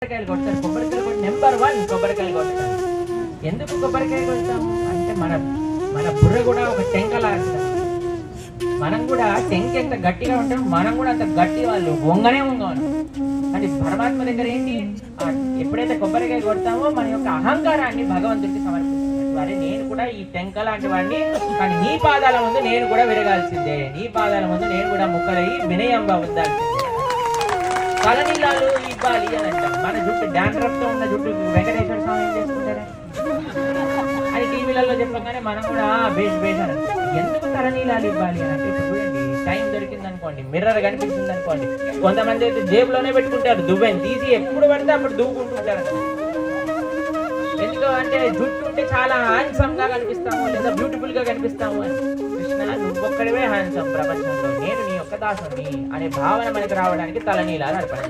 కొబ్బరికాయలు కొడతారు. కొబ్బరికాయలు కొట్టి నెంబర్ 1 కొబ్బరికాయలు కొడతారు. ఎందుకు కొబ్బరికాయ కొడతాము అంటే మన బుర్ర కూడా ఒక టెంకలాగా. మనం కూడా టెంక ఎంత గట్టిగా ఉంటాం, మనం కూడా అంత గట్టి వాళ్ళు వంగనే వంగను. కానీ పరమాత్మ దగ్గర ఏంటి, ఎప్పుడైతే కొబ్బరికాయ కొడతామో మన యొక్క అహంకారాన్ని భగవంతుడికి సమర్పిస్తాం. అరే నేను కూడా ఈ టెంక లాంటి వాడిని, కానీ నీ పాదాల ముందు నేను కూడా విరగాల్సిందే, నీ పాదాల ముందు నేను కూడా ముక్కలయ్యి వినయంగా ఉండాల్సిందే. తలనీలాలు ఇవ్వాలి అని అంటాం. మన జుట్టు డాండ్రఫ్ తో ఉన్న జుట్టు వెంకటేశ్వర స్వామి ఏం చేసుకుంటారా అని టీవీలలో చెప్పగానే మనం కూడా బేస్ అని. ఎందుకు తలనీలాలు ఇవ్వాలి అని అంటే, ఇప్పుడు చూడండి, టైం దొరికింది అనుకోండి, మిర్రర్ కనిపించింది అనుకోండి, కొంతమంది అయితే జేబులోనే పెట్టుకుంటారు, దువ్వెని తీసి ఎప్పుడు పడితే అప్పుడు దువ్వుకుంటుంటారు. ఎందుకు అంటే జుట్టు ఉంటే చాలా హ్యాండ్సమ్ గా కనిపిస్తాము, లేదా బ్యూటిఫుల్ గా కనిపిస్తాము అని. కృష్ణ నువ్వొక్కడివే హ్యాండ్సమ్ ప్రపంచంలో, నేను నీ యొక్క దాసుని అనే భావన మనకి రావడానికి తలనీలాలు అర్పణ.